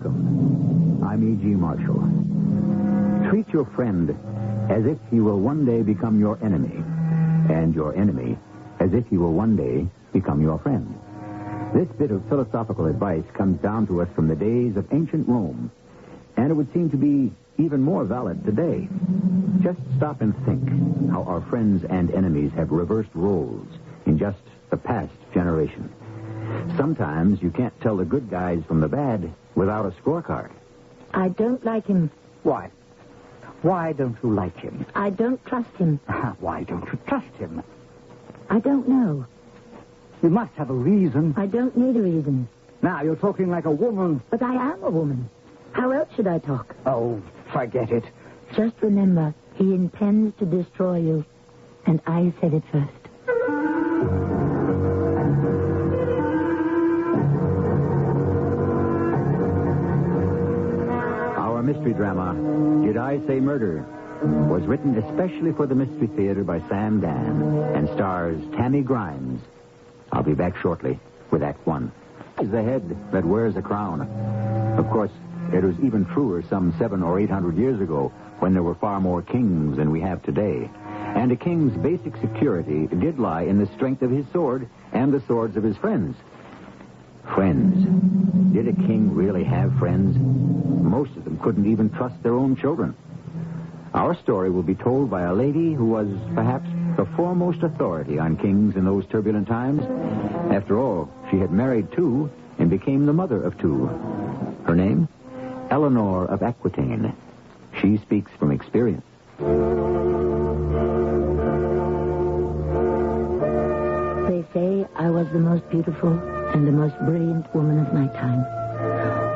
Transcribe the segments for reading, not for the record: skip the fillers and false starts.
Welcome. I'm E.G. Marshall. Treat your friend as if he will one day become your enemy, and your enemy as if he will one day become your friend. This bit of philosophical advice comes down to us from the days of ancient Rome, and it would seem to be even more valid today. Just stop and think how our friends and enemies have reversed roles in just the past generation. Sometimes you can't tell the good guys from the bad without a scorecard. I don't like him. Why? Why don't you like him? I don't trust him. Why don't you trust him? I don't know. You must have a reason. I don't need a reason. Now, you're talking like a woman. But I am a woman. How else should I talk? Oh, forget it. Just remember, he intends to destroy you. And I said it first. Our mystery drama, Did I Say Murder, was written especially for the Mystery Theater by Sam Dan and stars Tammy Grimes. I'll be back shortly with Act One. Is the head that wears a crown. Of course, it was even truer some 700 or 800 years ago when there were far more kings than we have today. And a king's basic security did lie in the strength of his sword and the swords of his friends. Friends. Did a king really have friends? Most of them couldn't even trust their own children. Our story will be told by a lady who was perhaps the foremost authority on kings in those turbulent times. After all, she had married two and became the mother of two. Her name? Eleanor of Aquitaine. She speaks from experience. They say I was the most beautiful and the most brilliant woman of my time.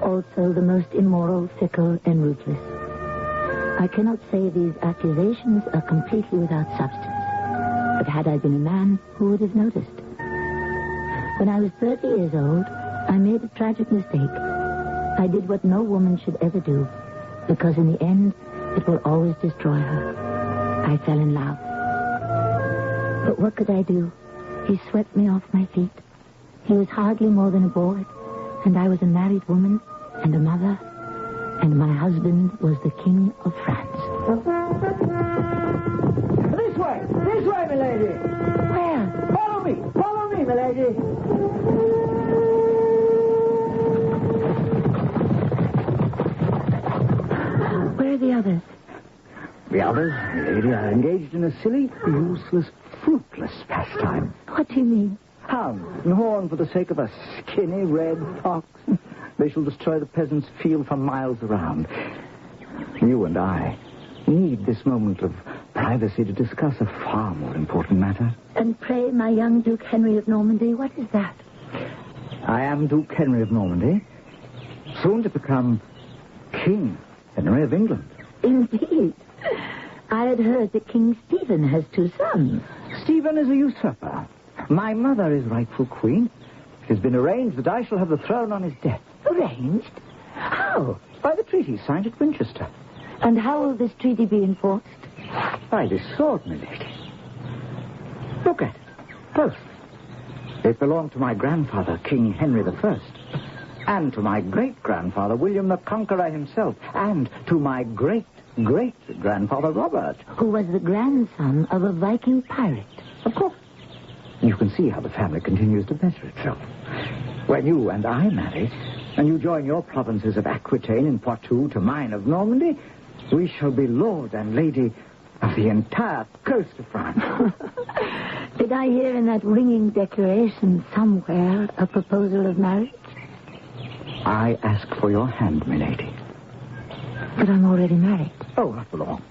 Also the most immoral, fickle, and ruthless. I cannot say these accusations are completely without substance. But had I been a man, who would have noticed? When I was 30 years old, I made a tragic mistake. I did what no woman should ever do, because in the end, it will always destroy her. I fell in love. But what could I do? He swept me off my feet. He was hardly more than a boy, and I was a married woman and a mother, and my husband was the King of France. This way, milady. Where? Follow me, milady. Where are the others? The others, milady, are engaged in a silly, useless, fruitless pastime. What do you mean? Hound and horn for the sake of a skinny red fox. They shall destroy the peasants' field for miles around. You and I need this moment of privacy to discuss a far more important matter. And pray, my young Duke Henry of Normandy, what is that? I am Duke Henry of Normandy, soon to become King Henry of England. Indeed. I had heard that King Stephen has two sons. Stephen is a usurper. My mother is rightful queen. It has been arranged that I shall have the throne on his death. Arranged? How? By the treaty signed at Winchester. And how will this treaty be enforced? By this sword, milady. Look at it. Close. It belonged to my grandfather, King Henry I, and to my great-grandfather, William the Conqueror himself, and to my great-great-grandfather, Robert. Who was the grandson of a Viking pirate. Of course. You can see how the family continues to better itself. When you and I marry, and you join your provinces of Aquitaine and Poitou to mine of Normandy, we shall be lord and lady of the entire coast of France. Did I hear in that ringing declaration somewhere a proposal of marriage? I ask for your hand, milady. But I'm already married. Oh, not for long.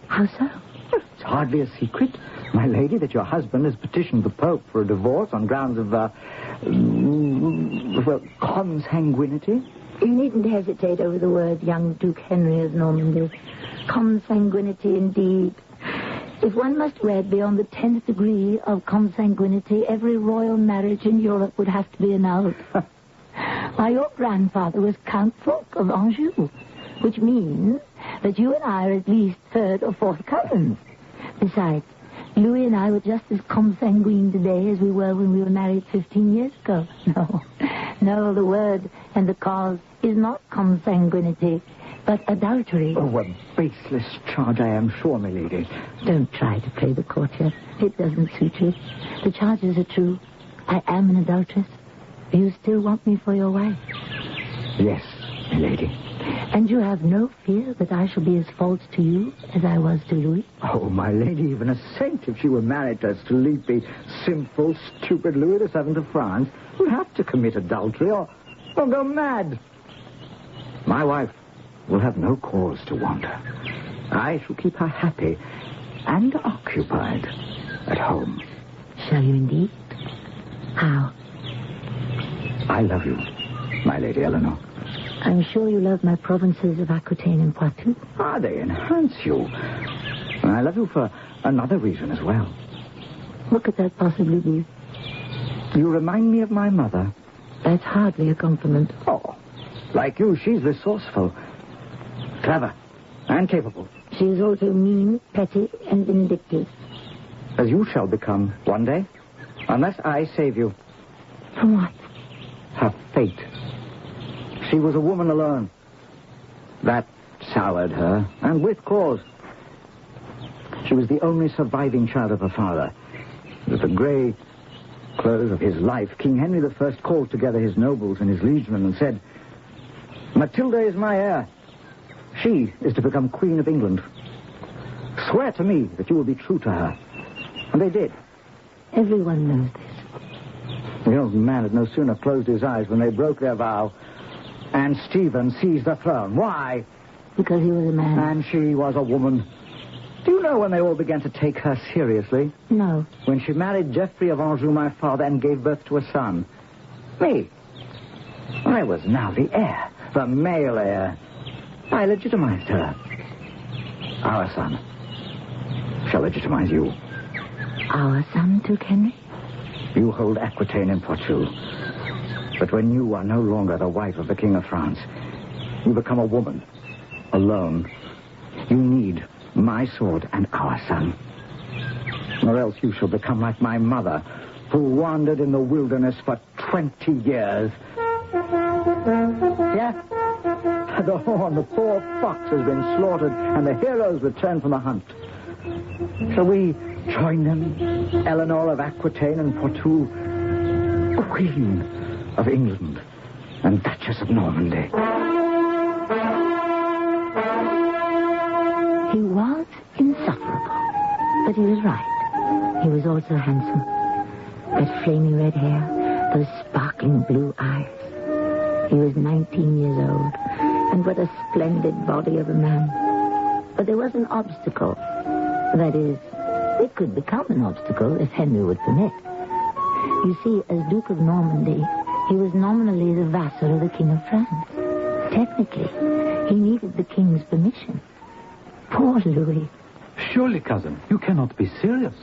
How so? It's hardly a secret, my lady, that your husband has petitioned the Pope for a divorce on grounds of, consanguinity. You needn't hesitate over the word, young Duke Henry of Normandy. Consanguinity, indeed. If one must wed beyond the 10th degree of consanguinity, every royal marriage in Europe would have to be annulled. Why, your grandfather was Count Fulk of Anjou, which means that you and I are at least third or fourth cousins. Besides, Louis and I were just as consanguine today as we were when we were married 15 years ago. No, No, the word and the cause is not consanguinity, but adultery. Oh, a baseless charge, I am sure, my lady. Don't try to play the courtier. It doesn't suit you. The charges are true. I am an adulteress. You still want me for your wife? Yes, my lady. And you have no fear that I shall be as false to you as I was to Louis? Oh, my lady, even a saint, if she were married to the simple, stupid Louis VII of France, would have to commit adultery or go mad. My wife will have no cause to wander. I shall keep her happy and occupied at home. Shall you indeed? How? I love you, my Lady Eleanor. I'm sure you love my provinces of Aquitaine and Poitou. Ah, they enhance you. And I love you for another reason as well. What could that possibly be? You remind me of my mother. That's hardly a compliment. Oh, like you, she's resourceful, clever, and capable. She is also mean, petty, and vindictive. As you shall become one day, unless I save you. From what? Her fate. She was a woman alone. That soured her, and with cause. She was the only surviving child of her father. With the grey close of his life, King Henry I called together his nobles and his liegemen and said, "Matilda is my heir. She is to become Queen of England. Swear to me that you will be true to her." And they did. Everyone knows this. The old man had no sooner closed his eyes when they broke their vow, and Stephen seized the throne. Why? Because he was a man. And she was a woman. Do you know when they all began to take her seriously? No. When she married Geoffrey of Anjou, my father, and gave birth to a son. Me. I was now the heir, the male heir. I legitimized her. Our son shall legitimize you. Our son took Henry? You hold Aquitaine and Poitou. But when you are no longer the wife of the King of France, you become a woman, alone. You need my sword and our son. Or else you shall become like my mother, who wandered in the wilderness for 20 years. Yeah? The poor fox has been slaughtered, and the heroes return from the hunt. Shall we join them, Eleanor of Aquitaine and Poitou, Queen of England and Duchess of Normandy? He was insufferable, but he was right. He was also handsome. That flaming red hair, those sparkling blue eyes. He was 19 years old, and what a splendid body of a man. But there was an obstacle. That is, it could become an obstacle if Henry would permit. You see, as Duke of Normandy, he was nominally the vassal of the King of France. Technically, he needed the king's permission. Poor Louis. Surely, cousin, you cannot be serious.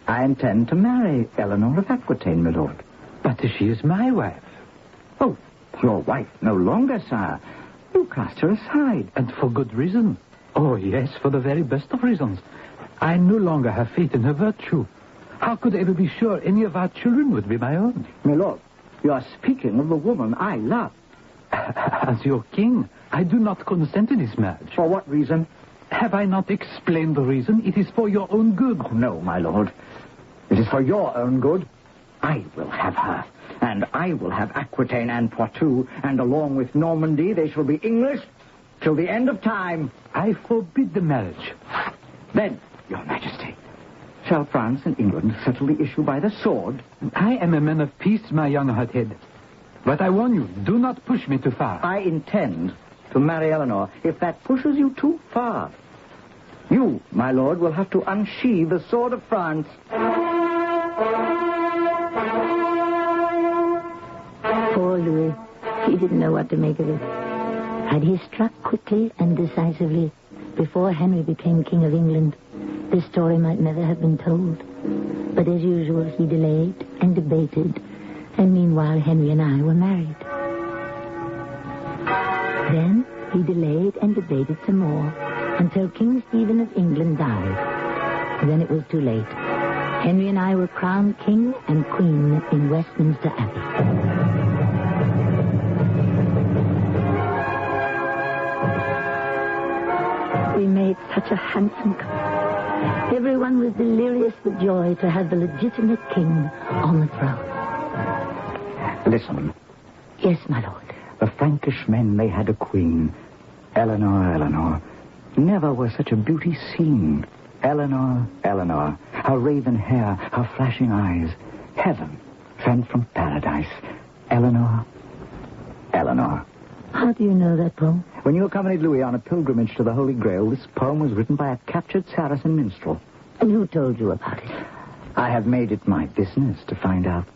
I intend to marry Eleanor of Aquitaine, my lord. But she is my wife. Oh, your wife no longer, sire. You cast her aside. And for good reason. Oh, yes, for the very best of reasons. I no longer have faith in her virtue. How could I ever be sure any of our children would be my own? My lord, you are speaking of the woman I love. As your king, I do not consent to this marriage. For what reason? Have I not explained the reason? It is for your own good. Oh, no, my lord. It is for your own good. I will have her. And I will have Aquitaine and Poitou. And along with Normandy, they shall be English till the end of time. I forbid the marriage. Then, your majesty, shall France and England settle the issue by the sword? I am a man of peace, my young hothead. But I warn you, do not push me too far. I intend to marry Eleanor if that pushes you too far. You, my lord, will have to unsheathe the sword of France. Poor Louis. He didn't know what to make of it. Had he struck quickly and decisively before Henry became King of England, this story might never have been told. But as usual, he delayed and debated, and meanwhile Henry and I were married. Then he delayed and debated some more until King Stephen of England died. Then it was too late. Henry and I were crowned king and queen in Westminster Abbey. we made such a handsome couple. Everyone was delirious with joy to have the legitimate king on the throne. Listen. Yes, my lord. The Frankish men, they had a queen. Eleanor. Never was such a beauty seen. Eleanor. Her raven hair, her flashing eyes. Heaven sent from paradise. Eleanor. How do you know that poem? When you accompanied Louis on a pilgrimage to the Holy Grail, this poem was written by a captured Saracen minstrel. And who told you about it? I have made it my business to find out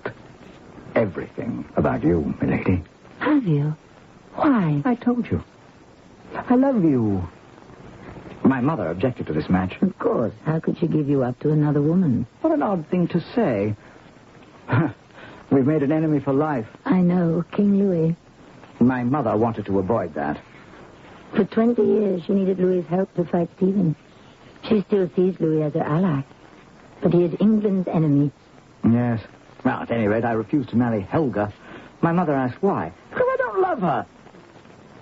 everything about you, milady. Have you? Why? I told you. I love you. My mother objected to this match. Of course. How could she give you up to another woman? What an odd thing to say. We've made an enemy for life. I know. King Louis. My mother wanted to avoid that. For 20 years, she needed Louis's help to fight Stephen. She still sees Louis as her ally. But he is England's enemy. Yes. Well, at any rate, I refused to marry Helga. My mother asked why. Because I don't love her.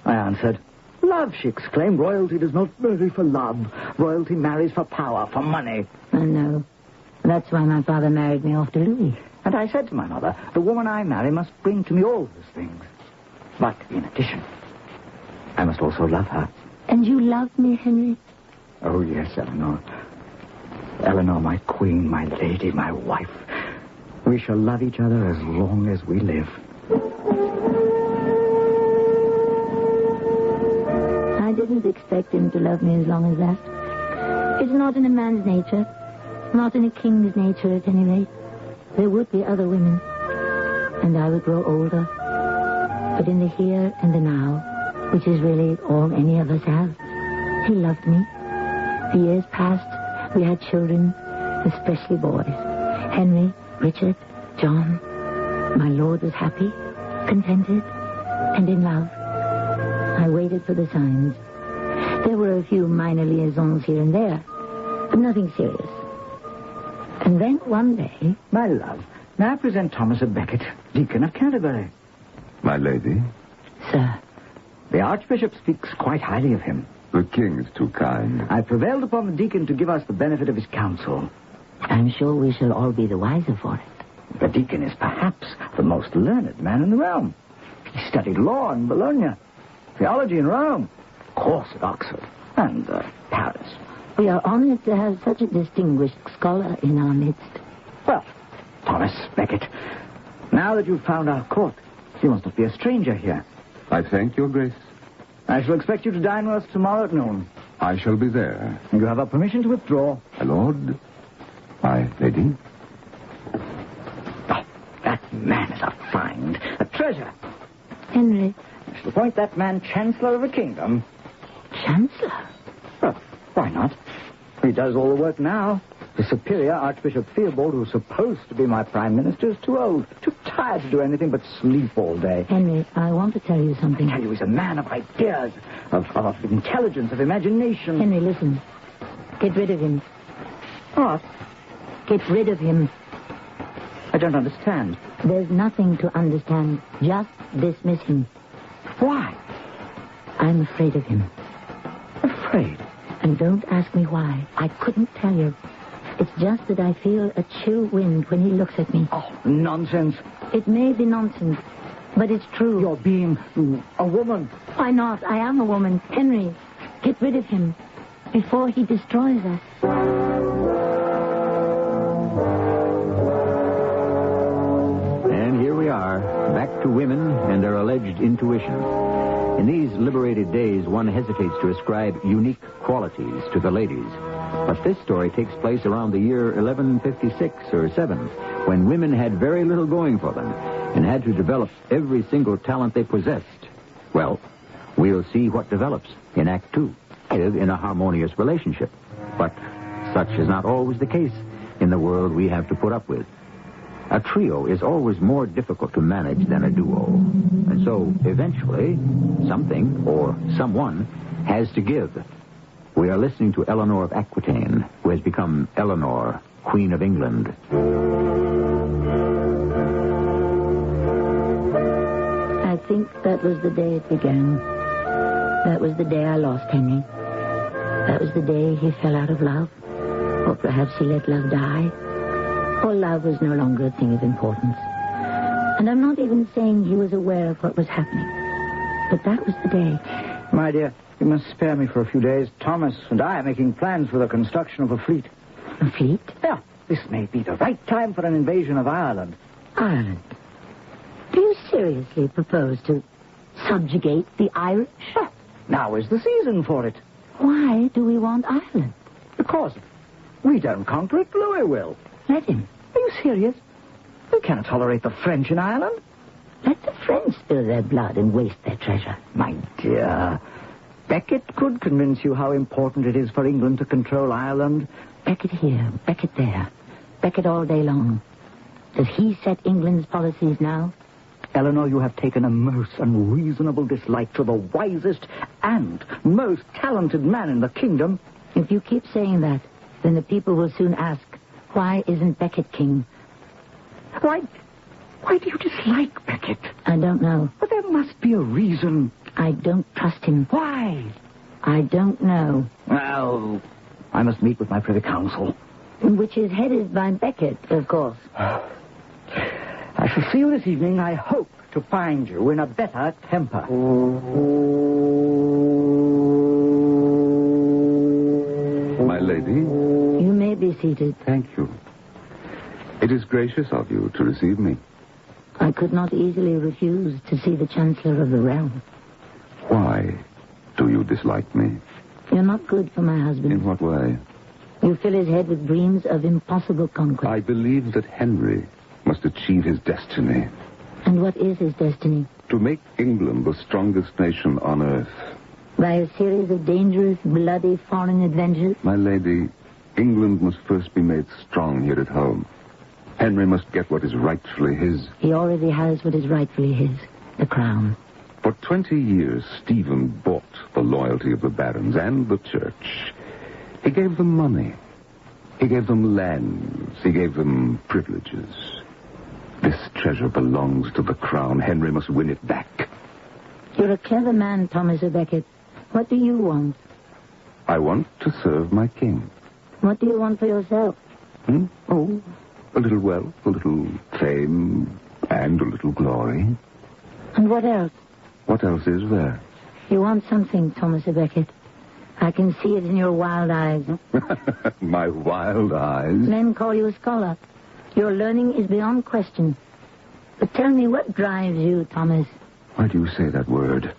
I answered, love, she exclaimed. Royalty does not marry for love. Royalty marries for power, for money. I know. That's why my father married me off to Louis. And I said to my mother, the woman I marry must bring to me all those things. But in addition, I must also love her. And you love me, Henry? Oh, yes, Eleanor. Eleanor, my queen, my lady, my wife. We shall love each other as long as we live. I didn't expect him to love me as long as that. It's not in a man's nature. Not in a king's nature, at any rate. There would be other women. And I would grow older. But in the here and the now, which is really all any of us have, he loved me. The years passed. We had children, especially boys. Henry, Richard, John. My lord was happy, contented, and in love. I waited for the signs. There were a few minor liaisons here and there, but nothing serious. And then one day... My love, may I present Thomas of Becket, Deacon of Canterbury? My lady? Sir. The Archbishop speaks quite highly of him. The king is too kind. I prevailed upon the deacon to give us the benefit of his counsel. I'm sure we shall all be the wiser for it. The deacon is perhaps the most learned man in the realm. He studied law in Bologna, theology in Rome, course at Oxford, and Paris. We are honored to have such a distinguished scholar in our midst. Well, Thomas Becket, now that you've found our court, you must not be a stranger here. I thank your grace. I shall expect you to dine with us tomorrow at noon. I shall be there. And you have our permission to withdraw. My lord, my lady. Oh, that man is a find, a treasure. Henry. I shall appoint that man Chancellor of the kingdom. Chancellor? Well, why not? He does all the work now. The superior, Archbishop Theobald, who's supposed to be my prime minister, is too old, too tired to do anything but sleep all day. Henry, I want to tell you something. I tell you, he's a man of ideas, of intelligence, of imagination. Henry, listen. Get rid of him. What? Get rid of him. I don't understand. There's nothing to understand. Just dismiss him. Why? I'm afraid of him. Afraid? And don't ask me why. I couldn't tell you. It's just that I feel a chill wind when he looks at me. Oh, nonsense. It may be nonsense, but it's true. You're being a woman. Why not? I am a woman. Henry, get rid of him before he destroys us. And here we are, back to women and their alleged intuition. In these liberated days, one hesitates to ascribe unique qualities to the ladies. But this story takes place around the year 1156 or 7, when women had very little going for them and had to develop every single talent they possessed. Well, we'll see what develops in Act 2, in a harmonious relationship. But such is not always the case in the world we have to put up with. A trio is always more difficult to manage than a duo. And so, eventually, something or someone has to give. We are listening to Eleanor of Aquitaine, who has become Eleanor, Queen of England. I think that was the day it began. That was the day I lost Henry. That was the day he fell out of love. Or perhaps he let love die. Or love was no longer a thing of importance. And I'm not even saying he was aware of what was happening. But that was the day. My dear, you must spare me for a few days. Thomas and I are making plans for the construction of a fleet. A fleet? Yeah, this may be the right time for an invasion of Ireland. Ireland? Do you seriously propose to subjugate the Irish? Sure. Now is the season for it. Why do we want Ireland? Because we don't conquer it, Louis will. Let him. Are you serious? We cannot tolerate the French in Ireland. Let the French spill their blood and waste their treasure. My dear, Beckett could convince you how important it is for England to control Ireland. Beckett here, Beckett there. Beckett all day long. Does he set England's policies now? Eleanor, you have taken a most unreasonable dislike to the wisest and most talented man in the kingdom. If you keep saying that, then the people will soon ask, why isn't Beckett king? Why do you dislike Beckett? I don't know. But there must be a reason. I don't trust him. Why? I don't know. Well, I must meet with my privy council. Which is headed by Beckett, of course. I shall see you this evening. I hope to find you in a better temper. My lady? You may be seated. Thank you. It is gracious of you to receive me. I could not easily refuse to see the Chancellor of the realm. Why do you dislike me? You're not good for my husband. In what way? You fill his head with dreams of impossible conquest. I believe that Henry must achieve his destiny. And what is his destiny? To make England the strongest nation on earth. By a series of dangerous, bloody foreign adventures? My lady, England must first be made strong here at home. Henry must get what is rightfully his. He already has what is rightfully his, the crown. For 20 years, Stephen bought the loyalty of the barons and the church. He gave them money. He gave them lands. He gave them privileges. This treasure belongs to the crown. Henry must win it back. You're a clever man, Thomas à Becket. What do you want? I want to serve my king. What do you want for yourself? Oh, a little wealth, a little fame, and a little glory. And what else? What else is there? You want something, Thomas à Becket. I can see it in your wild eyes. My wild eyes? Men call you a scholar. Your learning is beyond question. But tell me, what drives you, Thomas? Why do you say that word?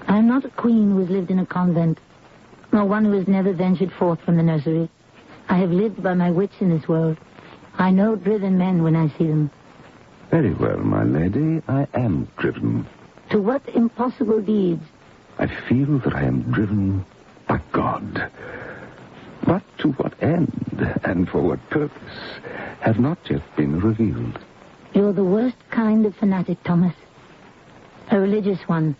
I am not a queen who has lived in a convent, nor one who has never ventured forth from the nursery. I have lived by my wits in this world. I know driven men when I see them. Very well, my lady. I am driven. To what impossible deeds? I feel that I am driven by God. But to what end and for what purpose have not yet been revealed. You're the worst kind of fanatic, Thomas. A religious one.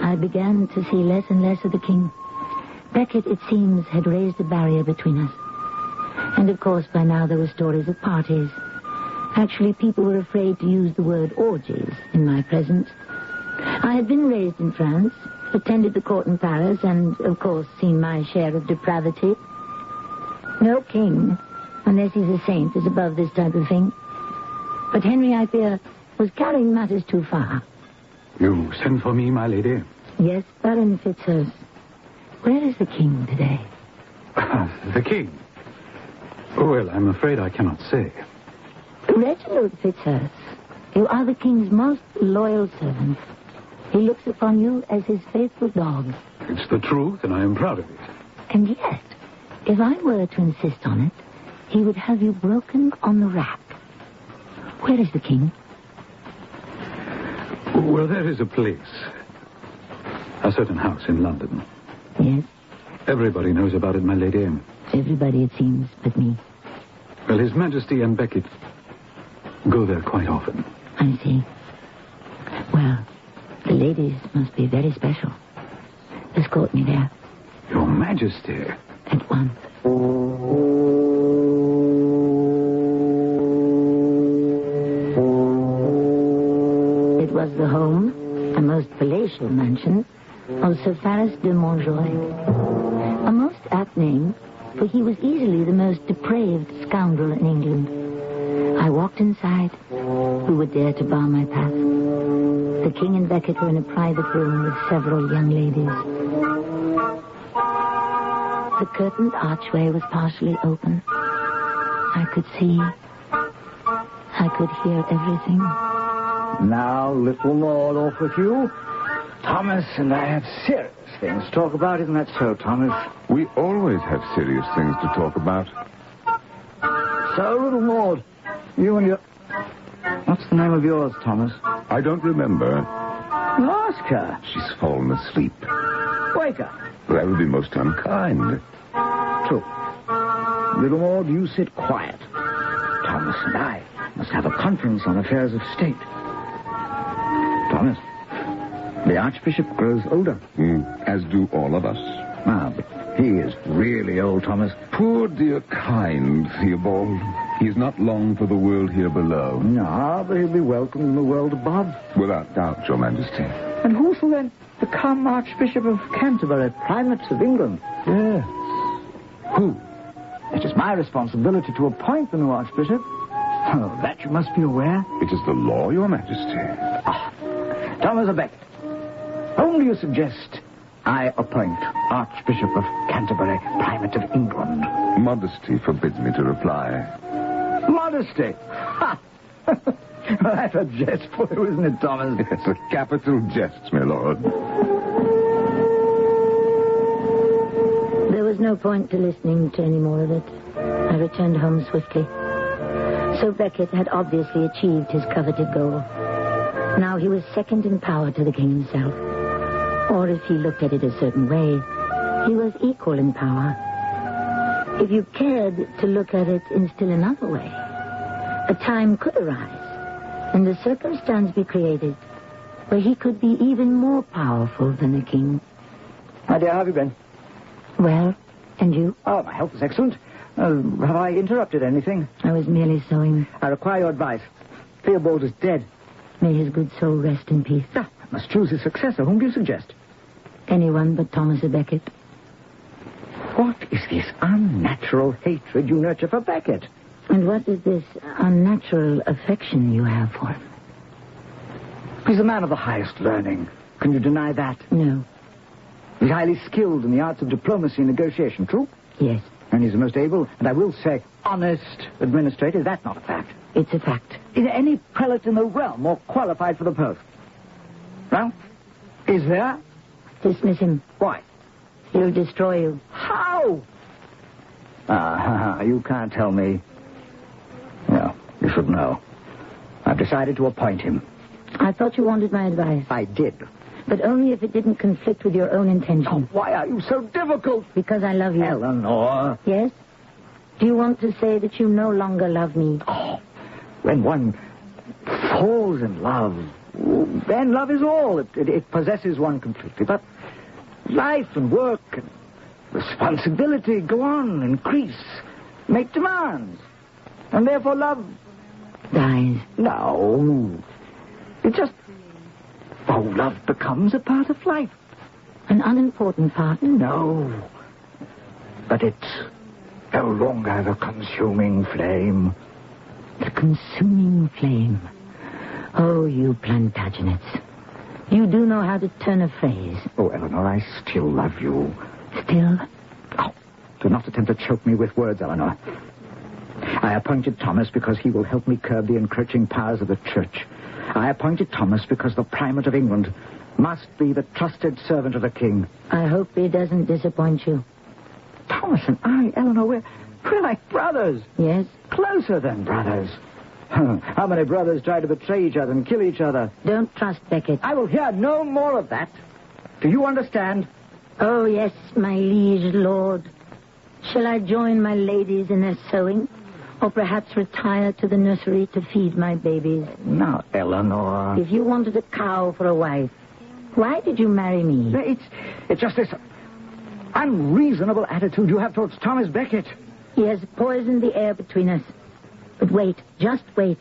I began to see less and less of the king. Becket, it seems, had raised a barrier between us. And of course, by now there were stories of parties. Actually, people were afraid to use the word orgies in my presence. I had been raised in France, attended the court in Paris, and, of course, seen my share of depravity. No king, unless he's a saint, is above this type of thing. But Henry, I fear, was carrying matters too far. You sent for me, my lady? Yes, Baron Fitzhurst. Where is the king today? The king? Well, I'm afraid I cannot say. Reginald Fitzhurst, you are the king's most loyal servant. He looks upon you as his faithful dog. It's the truth, and I am proud of it. And yet, if I were to insist on it, he would have you broken on the rack. Where is the king? Well, there is a place. A certain house in London. Yes, Everybody knows about it, my lady. everybody, it seems, but me. Well, His Majesty and Beckett go there quite often. I see. Well, the ladies must be very special. Escort me there Your Majesty. at once. It was the home, a most palatial mansion, of Sir Faris de Montjoy. A most apt name, for he was easily the most depraved scoundrel in England. I walked inside. Who would dare to bar my path? The king and Beckett were in a private room with several young ladies. The curtained archway was partially open. I could see. I could hear everything. Now, little Lord, off with you. Thomas and I have serious things to talk about, isn't that so, Thomas? We always have serious things to talk about. So, little Lord, you and your... What's the name of yours, Thomas? I don't remember. Ask her. She's fallen asleep. Wake her. That would be most unkind. True. Little Lord, you sit quiet. Thomas and I must have a conference on affairs of state. Thomas, the Archbishop grows older. As do all of us. Ah, but he is really old, Thomas. Poor dear kind Theobald. He is not long for the world here below. No, but he'll be welcome in the world above. Without doubt, Your Majesty. And who shall then become Archbishop of Canterbury, Primate of England? Yes. Who? It is my responsibility to appoint the new Archbishop. Oh, that you must be aware. It is the law, Your Majesty. Thomas of Becket, whom do you suggest I appoint Archbishop of Canterbury, Primate of England? Modesty forbids me to reply. Modesty? Ha! Well, that's a jest for you, isn't it, Thomas? It's a capital jest, my lord. There was no point to listening to any more of it. I returned home swiftly. So Becket had obviously achieved his coveted goal. Now he was second in power to the king himself. Or if he looked at it a certain way, he was equal in power. If you cared to look at it in still another way, a time could arise and a circumstance be created where he could be even more powerful than the king. My dear, how have you been? Well, and you? Oh, my health is excellent. Have I interrupted anything? I was merely sewing. I require your advice. Theobald is dead. May his good soul rest in peace. I must choose his successor. Whom do you suggest? Anyone but Thomas of Becket. What is this unnatural hatred you nurture for Becket? And what is this unnatural affection you have for him? He's a man of the highest learning. Can you deny that? No. He's highly skilled in the arts of diplomacy and negotiation, true? Yes. And he's the most able, and I will say, honest administrator. Is that not a fact? It's a fact. Is there any prelate in the realm more qualified for the post? Well, is there? Dismiss him. Why? He'll destroy you. How? You can't tell me. Well, you should know. I've decided to appoint him. I thought you wanted my advice. I did. But only if it didn't conflict with your own intentions. Why are you so difficult? Because I love you. Eleanor. Yes? Do you want to say that you no longer love me? Oh, when one falls in love, then love is all. It possesses one completely. But life and work and responsibility go on, increase, make demands. And therefore love... dies. No. It just... Oh, love becomes a part of life. An unimportant part? No. But it's no longer the consuming flame. The consuming flame. Oh, you Plantagenets. You do know how to turn a phrase. Oh, Eleanor, I still love you. Still? Oh, do not attempt to choke me with words, Eleanor. I appointed Thomas because he will help me curb the encroaching powers of the church. I appointed Thomas because the Primate of England must be the trusted servant of the king. I hope he doesn't disappoint you. Thomas and I, Eleanor, we're like brothers. Yes? Closer than brothers. How many brothers try to betray each other and kill each other? Don't trust Becket. I will hear no more of that. Do you understand? Oh, yes, my liege lord. Shall I join my ladies in their sewing? Or perhaps retire to the nursery to feed my babies? Now, Eleanor. If you wanted a cow for a wife, why did you marry me? It's just this unreasonable attitude you have towards Thomas Becket. He has poisoned the air between us. But wait, just wait.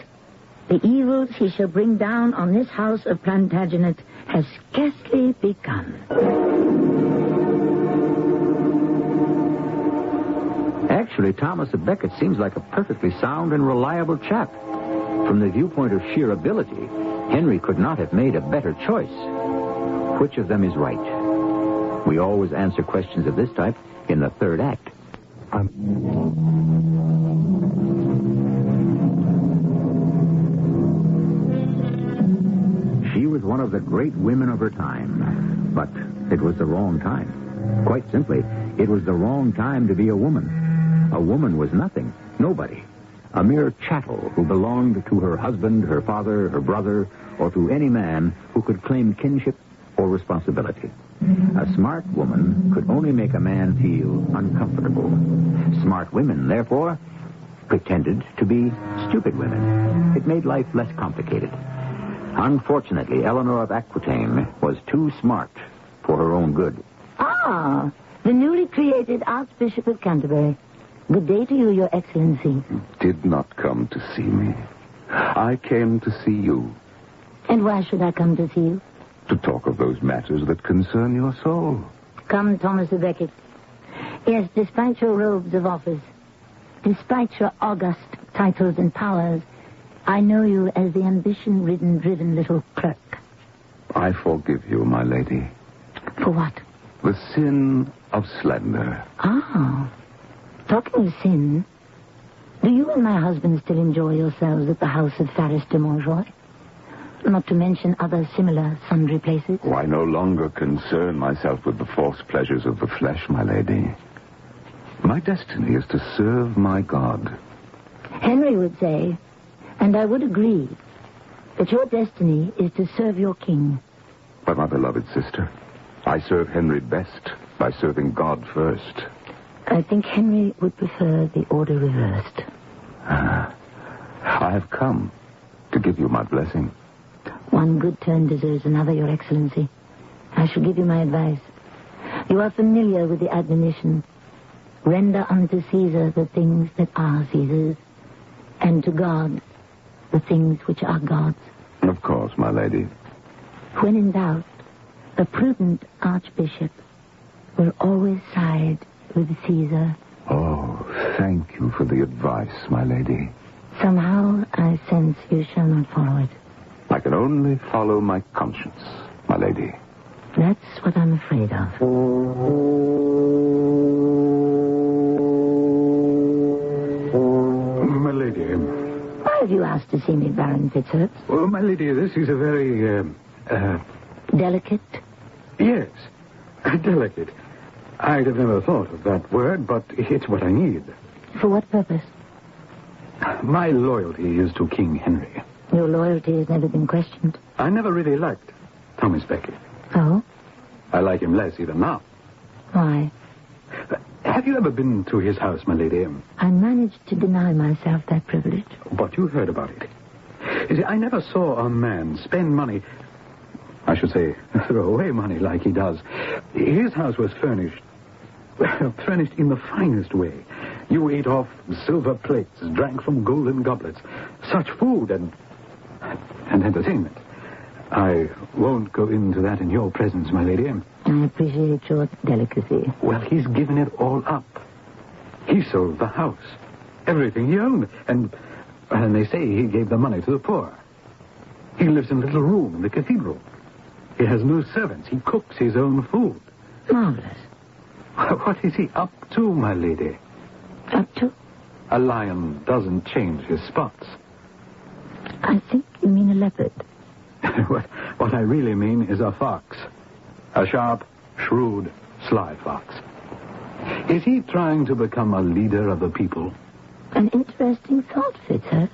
The evils he shall bring down on this house of Plantagenet has scarcely begun. Actually, Thomas of Becket seems like a perfectly sound and reliable chap. From the viewpoint of sheer ability, Henry could not have made a better choice. Which of them is right? We always answer questions of this type in the third act. She was one of the great women of her time, but it was the wrong time. Quite simply, it was the wrong time to be a woman. A woman was nothing, nobody. A mere chattel who belonged to her husband, her father, her brother, or to any man who could claim kinship or responsibility. A smart woman could only make a man feel uncomfortable. Smart women, therefore, pretended to be stupid women. It made life less complicated. Unfortunately, Eleanor of Aquitaine was too smart for her own good. Ah, the newly created Archbishop of Canterbury. Good day to you, Your Excellency. Did not come to see me. I came to see you. And why should I come to see you? To talk of those matters that concern your soul. Come, Thomas of Becket. Yes, despite your robes of office, despite your august titles and powers, I know you as the ambition-ridden, driven little clerk. I forgive you, my lady. For what? The sin of slender. Ah. Talking of sin, do you and my husband still enjoy yourselves at the house of Faris de Montjoy? Not to mention other similar sundry places? Oh, I no longer concern myself with the false pleasures of the flesh, my lady. My destiny is to serve my God. Henry would say, and I would agree, that your destiny is to serve your king. But my beloved sister, I serve Henry best by serving God first. I think Henry would prefer the order reversed. I have come to give you my blessing. One good turn deserves another, Your Excellency. I shall give you my advice. You are familiar with the admonition, render unto Caesar the things that are Caesar's, and to God the things which are God's. Of course, my lady. When in doubt, the prudent archbishop will always side with Caesar. Oh, thank you for the advice, my lady. Somehow I sense you shall not follow it. I can only follow my conscience, my lady. That's what I'm afraid of. My lady. Why have you asked to see me, Baron Fitzhurst? Oh, my lady, this is a very, Delicate? Yes, delicate. I'd have never thought of that word, but it's what I need. For what purpose? My loyalty is to King Henry. Your loyalty has never been questioned. I never really liked Thomas Becket. Oh? I like him less even now. Why? Have you ever been to his house, my lady? I managed to deny myself that privilege. But you heard about it. You see, I never saw a man spend money, I should say, throw away money like he does. His house was furnished in the finest way. You ate off silver plates, drank from golden goblets. Such food and entertainment. I won't go into that in your presence, my lady. I appreciate your delicacy. Well, he's given it all up. He sold the house. Everything he owned. And they say he gave the money to the poor. He lives in a little room in the cathedral. He has no servants. He cooks his own food. Marvelous. What is he up to, my lady? Up to? A lion doesn't change his spots. I think you mean a leopard. What I really mean is a fox. A sharp, shrewd, sly fox. Is he trying to become a leader of the people? An interesting thought, Fitzhurst.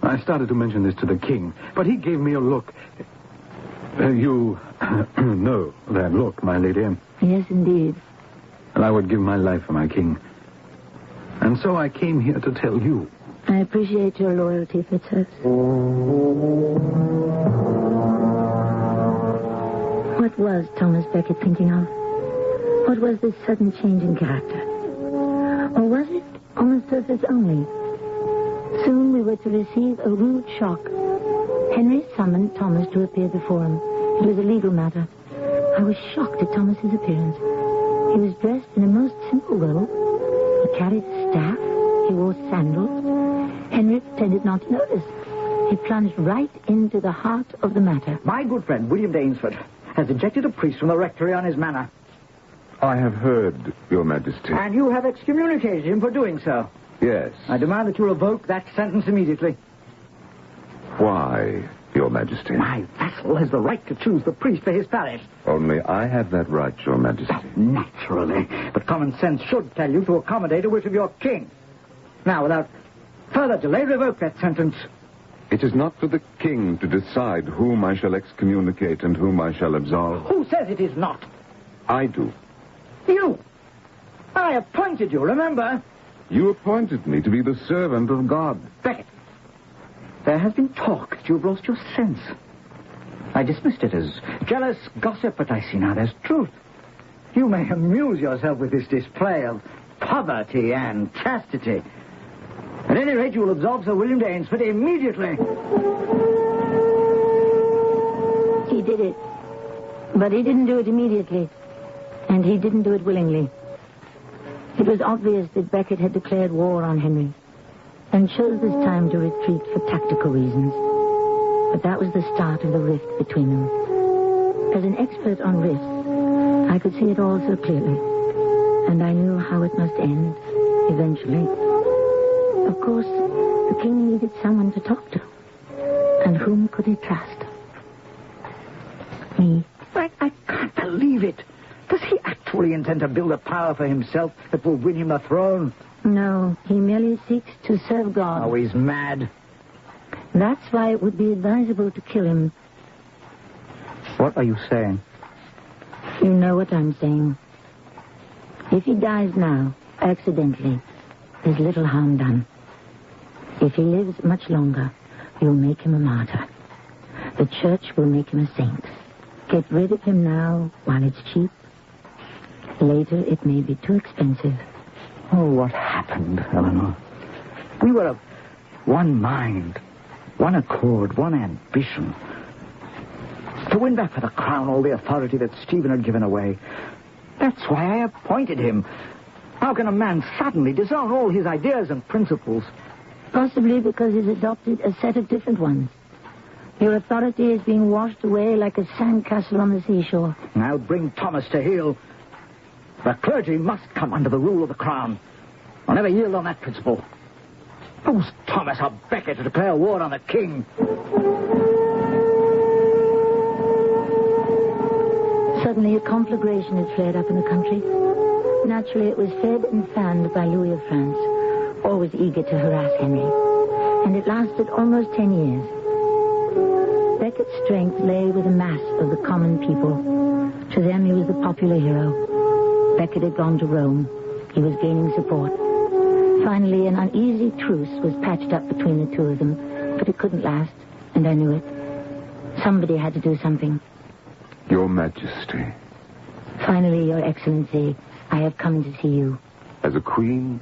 I started to mention this to the king, but he gave me a look. You know that look, my lady. Yes, indeed. And I would give my life for my king. And so I came here to tell you. I appreciate your loyalty, Fitzhurst. What was Thomas Becket thinking of? What was this sudden change in character? Or was it on the surface only? Soon we were to receive a rude shock Henry summoned Thomas to appear before him. It was a legal matter. I was shocked at Thomas's appearance. He was dressed in a most simple robe. He carried a staff. He wore sandals. Henry pretended not to notice. He plunged right into the heart of the matter. My good friend, William Danesford, has ejected a priest from the rectory on his manor. I have heard, Your Majesty. And you have excommunicated him for doing so. Yes. I demand that you revoke that sentence immediately. Why, Your Majesty? My vassal has the right to choose the priest for his parish. Only I have that right, Your Majesty. Naturally. But common sense should tell you to accommodate a wish of your king. Now, without further delay, revoke that sentence. It is not for the king to decide whom I shall excommunicate and whom I shall absolve. Who says it is not? I do. You. I appointed you, remember? You appointed me to be the servant of God. Beckett, there has been talk that you've lost your sense. I dismissed it as jealous gossip, but I see now there's truth. You may amuse yourself with this display of poverty and chastity. At any rate, you will absolve Sir William Danesford immediately. He did it. But he didn't do it immediately. And he didn't do it willingly. It was obvious that Becket had declared war on Henry and chose this time to retreat for tactical reasons. But that was the start of the rift between them. As an expert on rifts, I could see it all so clearly. And I knew how it must end, eventually. Of course, the king needed someone to talk to. And whom could he trust? Me. I can't believe it. Does he actually intend to build a power for himself that will win him the throne? No, he merely seeks to serve God. Oh, he's mad. That's why it would be advisable to kill him. What are you saying? You know what I'm saying. If he dies now, accidentally, there's little harm done. If he lives much longer, you'll make him a martyr. The church will make him a saint. Get rid of him now while it's cheap. Later, it may be too expensive. Oh, what happened, Eleanor? We were of one mind, one accord, one ambition. To win back for the crown all the authority that Stephen had given away. That's why I appointed him. How can a man suddenly disown all his ideas and principles? Possibly because he's adopted a set of different ones. Your authority is being washed away like a sandcastle on the seashore. Now bring Thomas to heel. The clergy must come under the rule of the crown. I'll never yield on that principle. Who's Thomas or Becket to declare war on the king? Suddenly, a conflagration had flared up in the country. Naturally, it was fed and fanned by Louis of France, always eager to harass Henry. And it lasted almost 10 years. Becket's strength lay with the mass of the common people. To them, he was the popular hero. Becket had gone to Rome. He was gaining support. Finally, an uneasy truce was patched up between the two of them, but it couldn't last, and I knew it. Somebody had to do something. Your Majesty. Finally, Your Excellency, I have come to see you. As a queen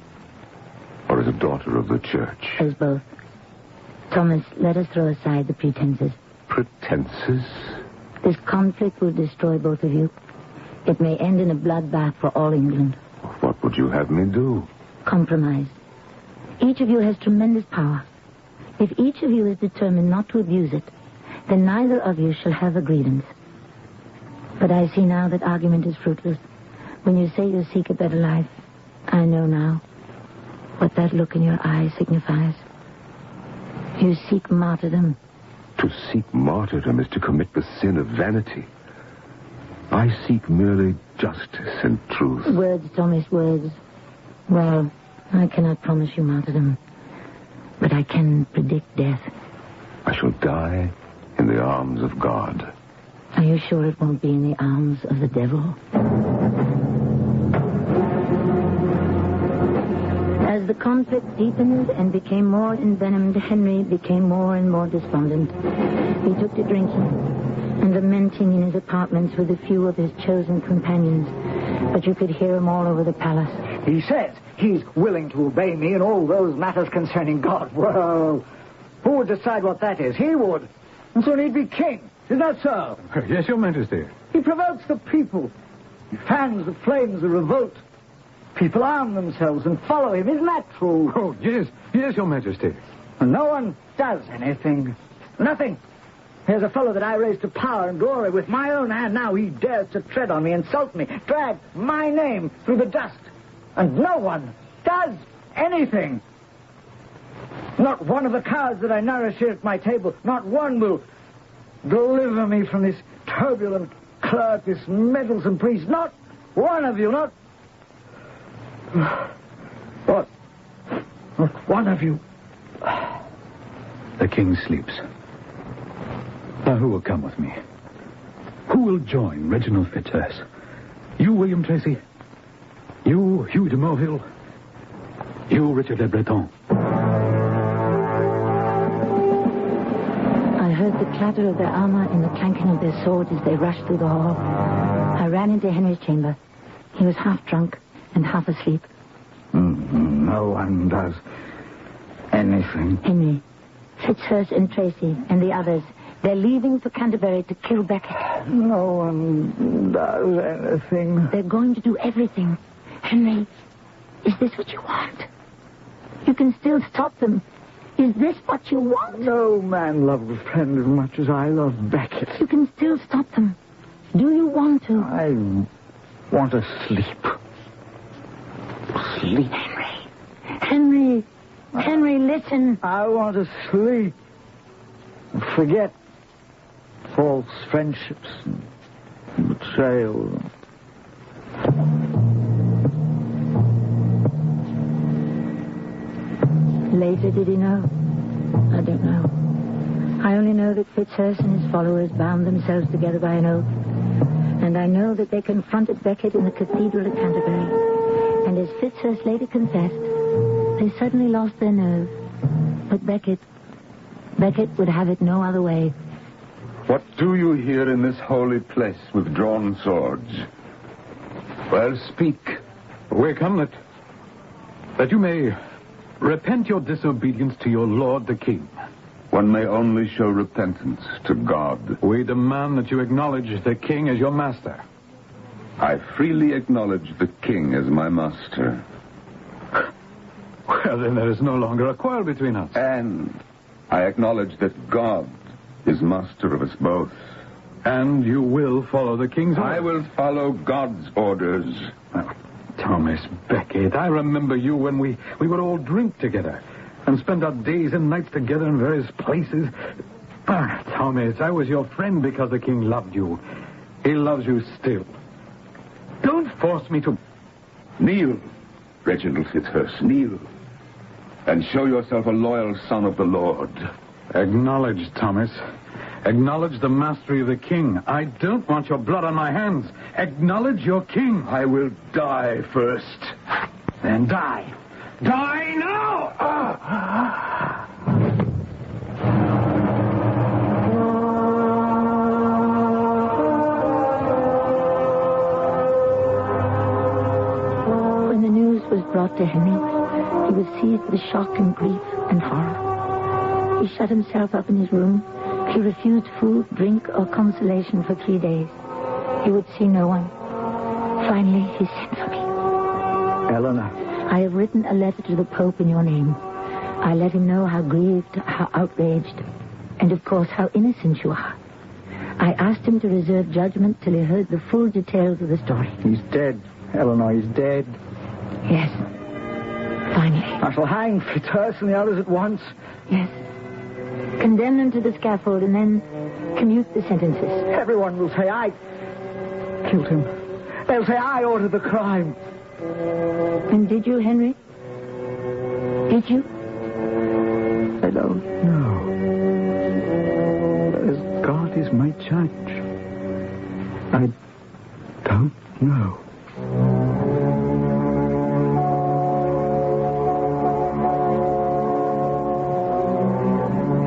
or as a daughter of the church? As both. Thomas, let us throw aside the pretenses. Pretenses? This conflict will destroy both of you. It may end in a bloodbath for all England. What would you have me do? Compromise. Each of you has tremendous power. If each of you is determined not to abuse it, then neither of you shall have a grievance. But I see now that argument is fruitless. When you say you seek a better life, I know now what that look in your eyes signifies. You seek martyrdom. To seek martyrdom is to commit the sin of vanity. I seek merely justice and truth. Words, Thomas, words. Well, I cannot promise you martyrdom, but I can predict death. I shall die in the arms of God. Are you sure it won't be in the arms of the devil? As the conflict deepened and became more envenomed, Henry became more and more despondent. He took to drinking and lamenting in his apartments with a few of his chosen companions. But you could hear him all over the palace. He says he's willing to obey me in all those matters concerning God. Well, who would decide what that is? He would. and soon he'd be king. Isn't that so? Yes, Your Majesty. He provokes the people. He fans the flames of revolt. People arm themselves and follow him. Isn't that true? Oh, yes, Your Majesty. And no one does anything. Nothing. Here's a fellow that I raised to power and glory with my own hand. Now he dares to tread on me, insult me, drag my name through the dust. And no one does anything. Not one of the cows that I nourish here at my table, not one will deliver me from this turbulent clerk, this meddlesome priest. Not one of you, not one of you. The king sleeps. Now, who will come with me? Who will join Reginald Fitzurse? You, William Tracy? You, Hugh de Morville? You, Richard Le Breton? I heard the clatter of their armor and the clanking of their swords as they rushed through the hall. I ran into Henry's chamber. He was half drunk and half asleep. No one does anything. Henry, Fitzurse and Tracy and the others, they're leaving for Canterbury to kill Becket. No one does anything. They're going to do everything. Henry, is this what you want? You can still stop them. Is this what you want? No man loved a friend as much as I love Becket. You can still stop them. Do you want to? I want to sleep. Sleep. Henry, listen. I want to sleep. Forget false friendships and betrayal. Later, did he know? I don't know. I only know that Fitzurse and his followers bound themselves together by an oath. And I know that they confronted Becket in the Cathedral at Canterbury. And as Fitzurse later confessed, they suddenly lost their nerve. But Becket would have it no other way. What do you here in this holy place with drawn swords? Well, speak. We come that you may repent your disobedience to your lord the king. One may only show repentance to God. We demand that you acknowledge the king as your master. I freely acknowledge the king as my master. Well, then there is no longer a quarrel between us. And I acknowledge that God is master of us both. And you will follow the king's orders. I will follow God's orders. Thomas Becket, I remember you when we would all drink together and spend our days and nights together in various places. Thomas, I was your friend because the king loved you. He loves you still. Don't force me to... Kneel, Reginald Fitzurse, kneel. And show yourself a loyal son of the Lord. Acknowledge, Thomas. Acknowledge the mastery of the king. I don't want your blood on my hands. Acknowledge your king. I will die first. Then die. Die now! When the news was brought to Henry, he was seized with shock and grief and horror. He shut himself up in his room. He refused food, drink, or consolation for 3 days. He would see no one. Finally, he sent for me. Eleanor. I have written a letter to the Pope in your name. I let him know how grieved, how outraged, and of course how innocent you are. I asked him to reserve judgment till he heard the full details of the story. He's dead, Eleanor, he's dead. Yes. Finally. I shall hang Fitzurse and the others at once. Yes. Condemn them to the scaffold and then commute the sentences. Everyone will say I killed him. They'll say I ordered the crime. And did you, Henry? Did you? I don't know. As God is my judge, I don't know.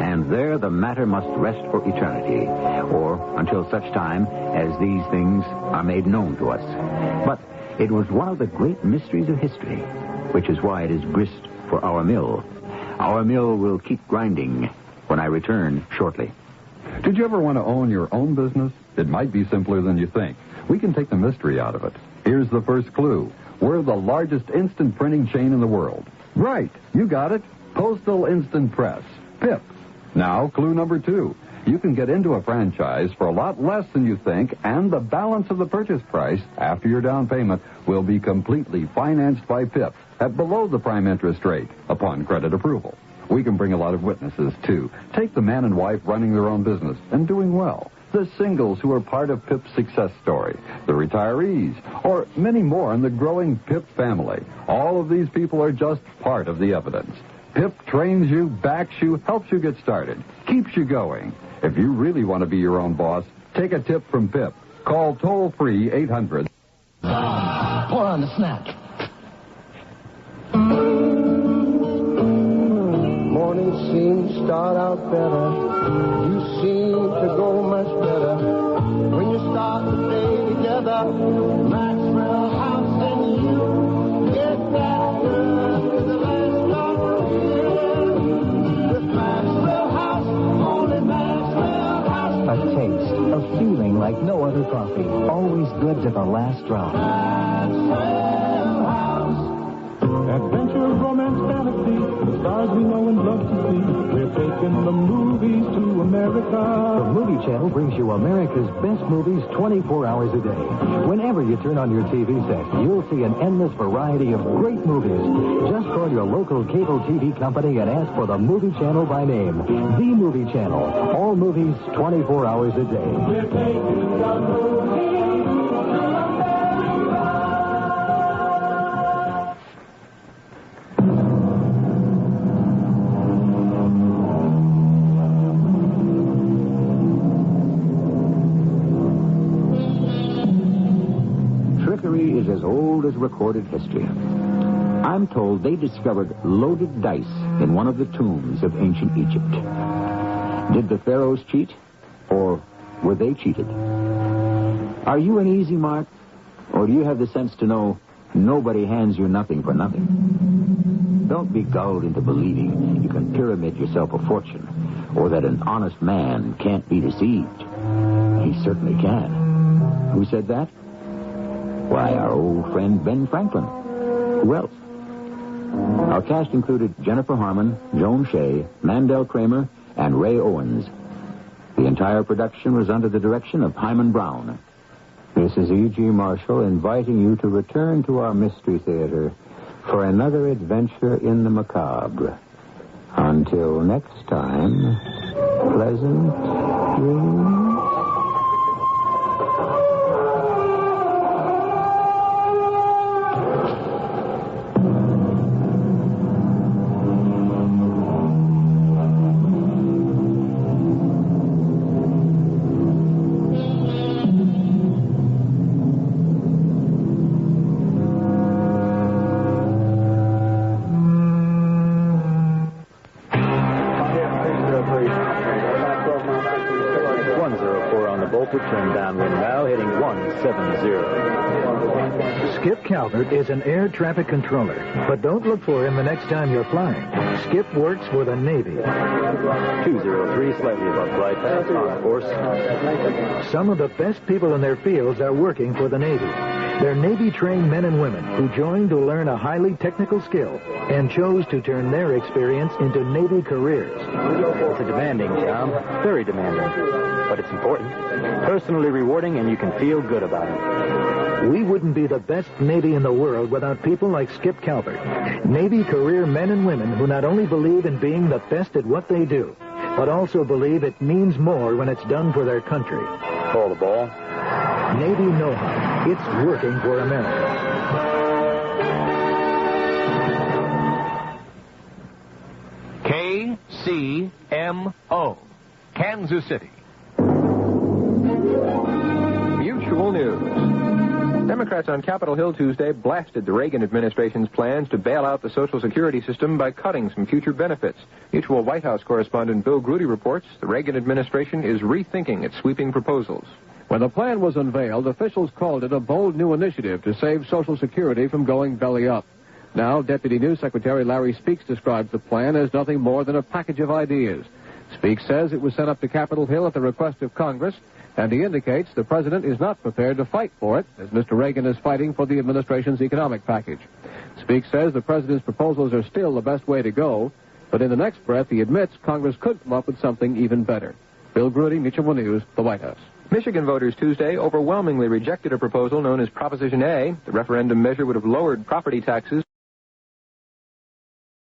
And there the matter must rest for eternity, or until such time as these things are made known to us. But it was one of the great mysteries of history, which is why it is grist for our mill. Our mill will keep grinding when I return shortly. Did you ever want to own your own business? It might be simpler than you think. We can take the mystery out of it. Here's the first clue. We're the largest instant printing chain in the world. Right, you got it. Postal Instant Press. PIP. Now, clue number 2. You can get into a franchise for a lot less than you think, and the balance of the purchase price after your down payment will be completely financed by PIP at below the prime interest rate upon credit approval. We can bring a lot of witnesses, too. Take the man and wife running their own business and doing well. The singles who are part of PIP's success story. The retirees. Or many more in the growing PIP family. All of these people are just part of the evidence. PIP trains you, backs you, helps you get started, keeps you going. If you really want to be your own boss, take a tip from PIP. Call toll-free 800. Pour on the snack. Morning seems to start out better. You seem to go much better when you start the day together. Maxwell House and you get that girl to the last drop here. With Maxwell House, only Maxwell House. A taste, a feeling like no other coffee. Always good to the last drop. Maxwell House. Adventure, romance, fantasy, the stars we know and love to see. We're taking the movies to America. The Movie Channel brings you America's best movies 24 hours a day. Whenever you turn on your TV set, you'll see an endless variety of great movies. Just call your local cable TV company and ask for the Movie Channel by name. The Movie Channel. All movies 24 hours a day. We're taking the movies. Trickery is as old as recorded history. I'm told they discovered loaded dice in one of the tombs of ancient Egypt. Did the pharaohs cheat, or were they cheated? Are you an easy mark, or do you have the sense to know nobody hands you nothing for nothing? Don't be gulled into believing you can pyramid yourself a fortune, or that an honest man can't be deceived. He certainly can. Who said that? Why, our old friend Ben Franklin. Who else? Our cast included Jennifer Harmon, Joan Shea, Mandel Kramer, and Ray Owens. The entire production was under the direction of Hyman Brown. This is E.G. Marshall inviting you to return to our Mystery Theater for another adventure in the macabre. Until next time, pleasant dreams. Turn downwind now, heading 170. Skip Calvert is an air traffic controller, but don't look for him the next time you're flying. Skip works for the Navy. 203, slightly above flight path, on course. Some of the best people in their fields are working for the Navy. They're Navy-trained men and women who joined to learn a highly technical skill and chose to turn their experience into Navy careers. It's a demanding job, very demanding, but it's important. Personally rewarding, and you can feel good about it. We wouldn't be the best Navy in the world without people like Skip Calvert. Navy career men and women who not only believe in being the best at what they do, but also believe it means more when it's done for their country. Call the ball. Navy know-how. It's working for America. KCMO, Kansas City. Mutual News. Democrats on Capitol Hill Tuesday blasted the Reagan administration's plans to bail out the Social Security system by cutting some future benefits. Mutual White House correspondent Bill Grudy reports the Reagan administration is rethinking its sweeping proposals. When the plan was unveiled, officials called it a bold new initiative to save Social Security from going belly up. Now, Deputy News Secretary Larry Speaks describes the plan as nothing more than a package of ideas. Speak says it was sent up to Capitol Hill at the request of Congress, and he indicates the president is not prepared to fight for it, as Mr. Reagan is fighting for the administration's economic package. Speak says the president's proposals are still the best way to go, but in the next breath he admits Congress could come up with something even better. Bill Grudy, Mutual News, the White House. Michigan voters Tuesday overwhelmingly rejected a proposal known as Proposition A. The referendum measure would have lowered property taxes